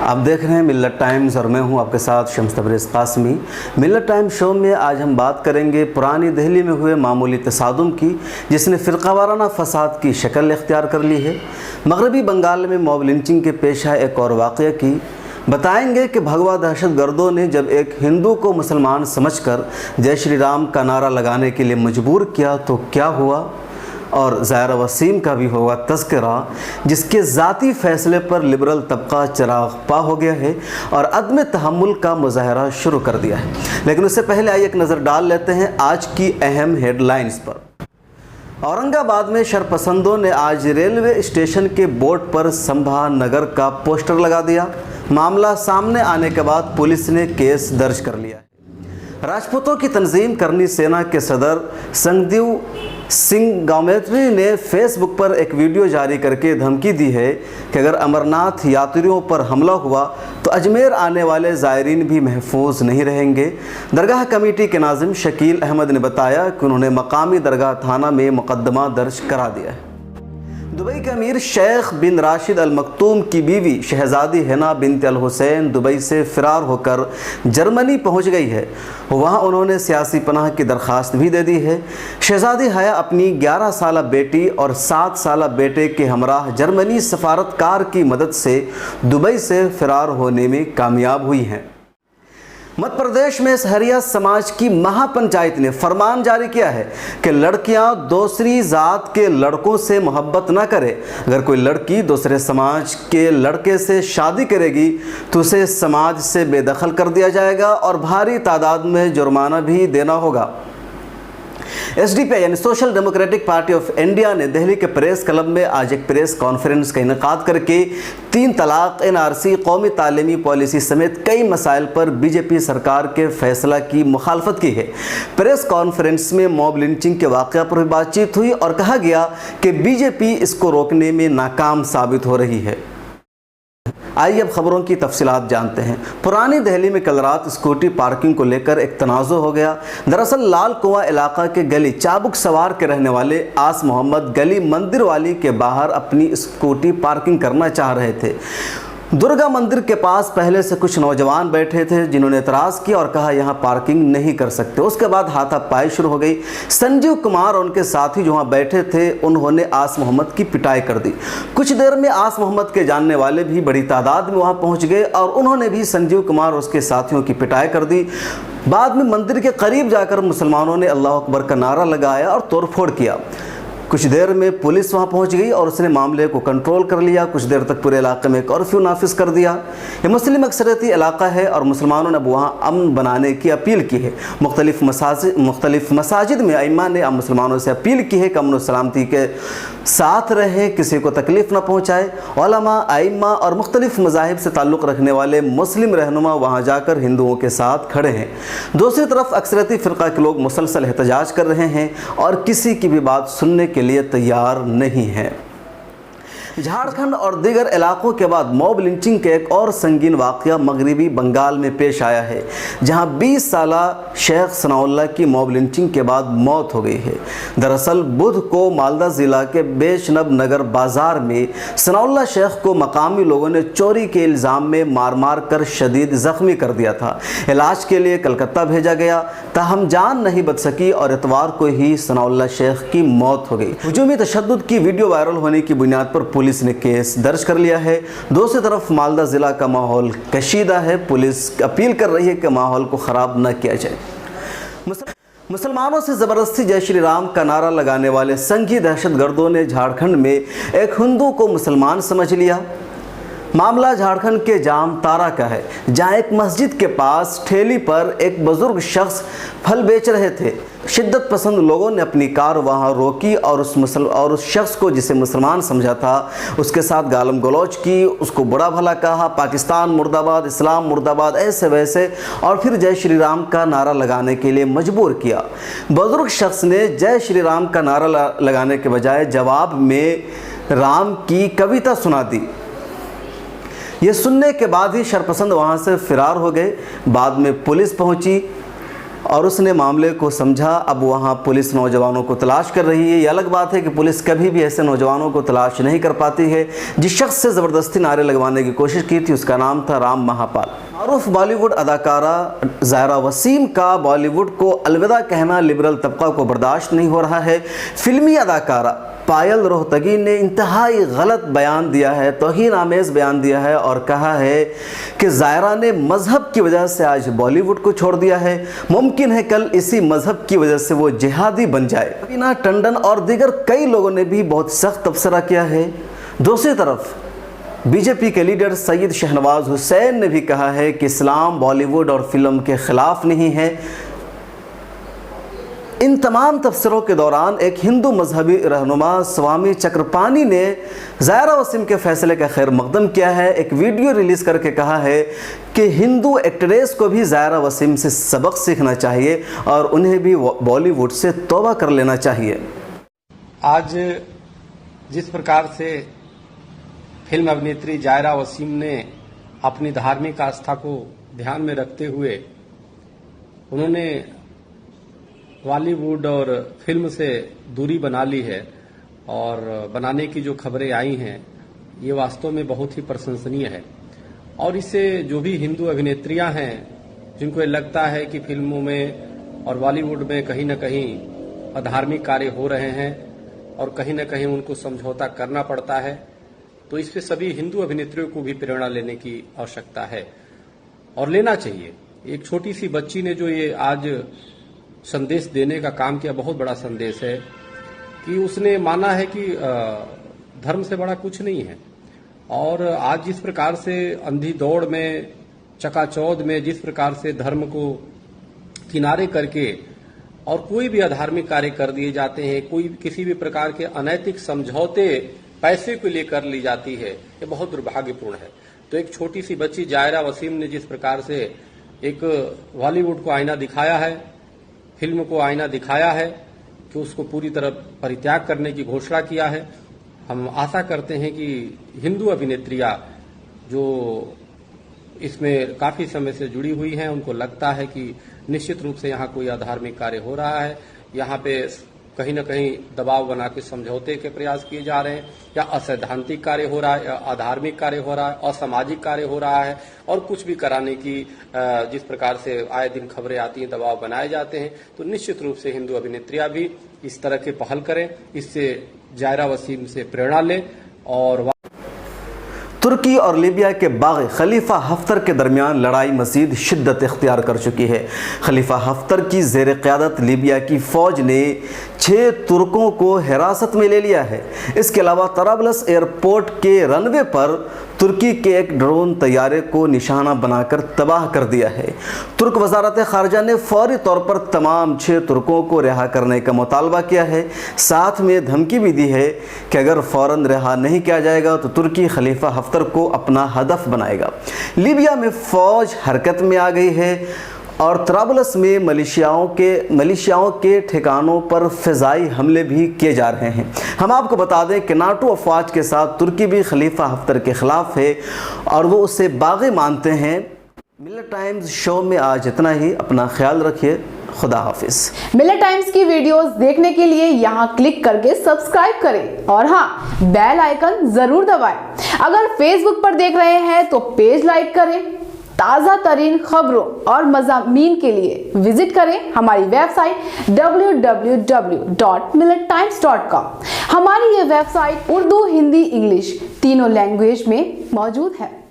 आप देख रहे हैं मिल्लत टाइम्स और मैं हूं आपके साथ शम्स तबरेज़ कासमी। मिल्लत टाइम्स शो में आज हम बात करेंगे पुरानी दिल्ली में हुए मामूली तसादुम की, जिसने फ़िरक़ावाराना फ़साद की शक्ल इख्तियार कर ली है। मगरबी बंगाल में मॉब लिंचिंग के पेश आए एक और वाक़या की बताएंगे कि भगवा दहशतगर्दों ने जब एक हिंदू को मुसलमान समझकर जय श्री राम का नारा लगाने के लिए मजबूर किया तो क्या हुआ, और ज़ाहिरा वसीम का भी होगा तज़किरा, जिसके ज़ाती फ़ैसले पर लिबरल तबका चिराग पा हो गया है और अदम तहम्मुल का मुज़ाहरा शुरू कर दिया है। लेकिन उससे पहले आइए एक नज़र डाल लेते हैं आज की अहम हेडलाइंस पर। औरंगाबाद में शरपसंदों ने आज रेलवे स्टेशन के बोर्ड पर संभा नगर का पोस्टर लगा दिया। मामला सामने आने के बाद पुलिस ने केस दर्ज कर लिया है। राजपूतों की तंजीम करनी सेना के सदर संगदेव सिंह गामेत्री ने फेसबुक पर एक वीडियो जारी करके धमकी दी है कि अगर अमरनाथ यात्रियों पर हमला हुआ तो अजमेर आने वाले ज़ायरीन भी महफूज नहीं रहेंगे। दरगाह कमेटी के नाज़िम शकील अहमद ने बताया कि उन्होंने मकामी दरगाह थाना में मुकदमा दर्ज करा दिया है। दुबई के अमीर शेख बिन राशिद अल मखतूम की बीवी शहजादी हिना बिनत अल हुसैन दुबई से फ़रार होकर जर्मनी पहुंच गई है। वहां उन्होंने सियासी पनाह की दरख्वास्त भी दे दी है। शहजादी हया अपनी 11 साला बेटी और 7 साला बेटे के हमराह जर्मनी सफारतकार की मदद से दुबई से फ़रार होने में कामयाब हुई हैं। मध्य प्रदेश में सहरिया समाज की महापंचायत ने फरमान जारी किया है कि लड़कियां दूसरी जात के लड़कों से मोहब्बत न करें। अगर कोई लड़की दूसरे समाज के लड़के से शादी करेगी तो उसे समाज से बेदखल कर दिया जाएगा और भारी तादाद में जुर्माना भी देना होगा। SDP यानी social democratic party of India ने दिल्ली के प्रेस क्लब में आज एक प्रेस कॉन्फ्रेंस का इनेकाद करके 3 तलाक, NRC, कौमी तालीमी पॉलिसी समेत कई मसाइल पर बीजेपी सरकार के फैसला की मुखालफत की है। प्रेस कॉन्फ्रेंस में मॉब लिंचिंग के वाक़या पर भी बातचीत हुई और कहा गया कि बीजेपी इसको रोकने में नाकाम साबित हो रही है। आइए अब खबरों की तफसीलात जानते हैं। पुरानी दिल्ली में कल रात स्कूटी पार्किंग को लेकर एक तनाज़ो हो गया। दरअसल लाल कुआं इलाका के गली चाबुक सवार के रहने वाले आस मोहम्मद गली मंदिर वाली के बाहर अपनी स्कूटी पार्किंग करना चाह रहे थे। दुर्गा मंदिर के पास पहले से कुछ नौजवान बैठे थे जिन्होंने एतराज़ किया और कहा यहाँ पार्किंग नहीं कर सकते। उसके बाद हाथापाई शुरू हो गई। संजीव कुमार और उनके साथी जो वहाँ बैठे थे उन्होंने आस मोहम्मद की पिटाई कर दी। कुछ देर में आस मोहम्मद के जानने वाले भी बड़ी तादाद में वहाँ पहुँच गए और उन्होंने भी संजीव कुमार और उसके साथियों की पिटाई कर दी। बाद में मंदिर के करीब जाकर मुसलमानों ने अल्लाह अकबर का नारा लगाया और तोड़फोड़ किया। कुछ देर में पुलिस वहां पहुंच गई और उसने मामले को कंट्रोल कर लिया। कुछ देर तक पूरे इलाके में कर्फ्यू नाफिज कर दिया। यह मुस्लिम अक्सरियती इलाका है और मुसलमानों ने अब वहां अमन बनाने की अपील की है। मुख्तलिफ मसाजिद में इमाम ने मुसलमानों से अपील की है कि अमन और सलामती के साथ रहे, किसी को तकलीफ न पहुँचाए। उलमा, आइम्मा और मुख्तलिफ मज़ाहिब से ताल्लुक़ रखने वाले मुस्लिम रहनुमा वहाँ जाकर हिंदुओं के साथ खड़े हैं। दूसरी तरफ अक्सरियती फ़िरक़ा के लोग मुसलसल एहतजाज कर रहे हैं और किसी की भी बात सुनने के लिए तैयार नहीं है। झारखंड और दीगर इलाकों के बाद मॉब लिंचिंग के एक और संगीन वाक़या मगरबी बंगाल में पेश आया है, जहां 20 साला शेख सनाउल्लाह की मॉब लिंचिंग के बाद मौत हो गई है। दरअसल बुध को मालदा ज़िला के बेशनब नगर बाज़ार में सनाउल्लाह शेख को मकामी लोगों ने चोरी के इल्ज़ाम में मार मार कर शदीद ज़ख्मी कर दिया था। इलाज के लिए कलकत्ता भेजा गया, ताहम जान नहीं बच सकी और इतवार को ही सनाउल्लाह शेख की मौत हो गई। हुजूमी तशद्दुद की वीडियो वायरल होने की बुनियाद पर पुलिस ने केस दर्ज कर लिया है। दूसरी तरफ मालदा ज़िला का माहौल कशीदा है। पुलिस अपील कर रही है कि माहौल को ख़राब न किया जाए। मुसलमानों से ज़बरदस्ती जय श्री राम का नारा लगाने वाले संघी दहशतगर्दों ने झारखंड में एक हिंदू को मुसलमान समझ लिया। मामला झारखंड के जामताड़ा का है, जहां एक मस्जिद के पास ठेली पर एक बुजुर्ग शख्स फल बेच रहे थे। शिद्दत पसंद लोगों ने अपनी कार वहां रोकी और उस शख्स को, जिसे मुसलमान समझा था, उसके साथ गालम गलौज की, उसको बुरा भला कहा, पाकिस्तान मुर्दाबाद, इस्लाम मुर्दाबाद, ऐसे वैसे, और फिर जय श्री राम का नारा लगाने के लिए मजबूर किया। बुजुर्ग शख्स ने जय श्री राम का नारा लगाने के बजाय जवाब में राम की कविता सुना दी। ये सुनने के बाद ही शरपसंद वहाँ से फ़रार हो गए। बाद में पुलिस पहुँची और उसने मामले को समझा। अब वहाँ पुलिस नौजवानों को तलाश कर रही है। ये अलग बात है कि पुलिस कभी भी ऐसे नौजवानों को तलाश नहीं कर पाती है। जिस शख्स से ज़बरदस्ती नारे लगवाने की कोशिश की थी उसका नाम था राम महापाल। मारूफ बॉलीवुड अदाकारा ज़ायरा वसीम का बॉलीवुड को अलविदा कहना लिबरल तबका को बर्दाश्त नहीं हो रहा है। फिल्मी अदाकारा पायल रोहतगी ने इंतहाई गलत बयान दिया है, तौहीन आमेज़ बयान दिया है और कहा है कि ज़ायरा ने मज़हब की वजह से आज बॉलीवुड को छोड़ दिया है। मुमकिन है कल इसी मज़हब की वजह से वो जिहादी बन जाए। रवीना टंडन और दीगर कई लोगों ने भी बहुत सख्त तबसरा किया है। दूसरी तरफ बीजेपी के लीडर सैयद शहनवाज हुसैन ने भी कहा है कि इस्लाम बॉलीवुड और फिल्म के ख़िलाफ़ नहीं है। इन तमाम तबसरों के दौरान एक हिंदू मजहबी रहनुमा स्वामी चक्रपाणी ने ज़ायरा वसीम के फ़ैसले का खैर मकदम किया है। एक वीडियो रिलीज़ करके कहा है कि हिंदू एक्ट्रेस को भी ज़ायरा वसीम से सबक सीखना चाहिए और उन्हें भी बॉलीवुड से तौबा कर लेना चाहिए। आज जिस प्रकार से फिल्म अभिनेत्री ज़ायरा वसीम ने अपनी धार्मिक आस्था को ध्यान में रखते हुए उन्होंने बॉलीवुड और फिल्म से दूरी बना ली है और बनाने की जो खबरें आई हैं ये वास्तव में बहुत ही प्रशंसनीय है। और इससे जो भी हिंदू अभिनेत्रियां हैं जिनको ये लगता है कि फिल्मों में और बॉलीवुड में कहीं न कहीं अधार्मिक कार्य हो रहे हैं और कहीं न कहीं उनको समझौता करना पड़ता है, तो इस पे सभी हिंदू अभिनेत्रियों को भी प्रेरणा लेने की आवश्यकता है और लेना चाहिए। एक छोटी सी बच्ची ने जो ये आज संदेश देने का काम किया, बहुत बड़ा संदेश है कि उसने माना है कि धर्म से बड़ा कुछ नहीं है। और आज जिस प्रकार से अंधी दौड़ में, चकाचौंध में जिस प्रकार से धर्म को किनारे करके और कोई भी अधार्मिक कार्य कर दिए जाते हैं, कोई किसी भी प्रकार के अनैतिक समझौते पैसे को लेकर ली जाती है, ये बहुत दुर्भाग्यपूर्ण है। तो एक छोटी सी बच्ची ज़ायरा वसीम ने जिस प्रकार से एक बॉलीवुड को आईना दिखाया है, फिल्म को आईना दिखाया है कि उसको पूरी तरह परित्याग करने की घोषणा किया है। हम आशा करते हैं कि हिंदू अभिनेत्रियां जो इसमें काफी समय से जुड़ी हुई हैं, उनको लगता है कि निश्चित रूप से यहाँ कोई अधार्मिक कार्य हो रहा है, यहाँ पे कहीं न कहीं दबाव बना के समझौते के प्रयास किए जा रहे हैं, या असैद्धांतिक कार्य हो रहा है, या अधार्मिक कार्य हो रहा है, असामाजिक कार्य हो रहा है, और कुछ भी कराने की जिस प्रकार से आए दिन खबरें आती हैं, दबाव बनाए जाते हैं, तो निश्चित रूप से हिंदू अभिनेत्रियां भी इस तरह के पहल करें, इससे ज़ायरा वसीम से प्रेरणा लें। और तुर्की और लीबिया के बाग़ी खलीफा हफ्तर के दरमियान लड़ाई मज़ीद शिद्दत इख्तियार कर चुकी है। खलीफा हफ्तर की ज़ेर क़यादत लीबिया की फ़ौज ने 6 तुर्कों को हिरासत में ले लिया है। इसके अलावा तराबलस एयरपोर्ट के रनवे पर तुर्की के एक ड्रोन तैयारे को निशाना बनाकर तबाह कर दिया है। तुर्क वज़ारत ख़ारजा ने फ़ौरी तौर पर तमाम 6 तुर्कों को रिहा करने का मुतालबा किया है। साथ में धमकी भी दी है कि अगर फ़ौरन रिहा नहीं किया जाएगा तो तुर्की खलीफा हफ्तर को अपना हदफ बनाएगा। लीबिया में फ़ौज हरकत में आ गई है और तराबलस में मलेशियाओं के ठिकानों पर फ़िज़ाई हमले भी किए जा रहे हैं। हम आपको बता दें कि नाटो अफवाज के साथ तुर्की भी खलीफा हफ्तर के ख़िलाफ़ है और वो उसे बाग़ी मानते हैं। मिलत टाइम्स शो में आज इतना ही। अपना ख्याल रखिए। खुदा हाफिज़। मिलत टाइम्स की वीडियोस देखने के लिए यहाँ क्लिक करके सब्सक्राइब करें और हाँ, बेल आइकन जरूर दबाएं। अगर फेसबुक पर देख रहे हैं तो पेज लाइक करें। ताज़ा तरीन खबरों और मज़ामीन के लिए विजिट करें हमारी वेबसाइट www.millettimes.com। हमारी ये वेबसाइट उर्दू, हिंदी, इंग्लिश तीनों लैंग्वेज में मौजूद है।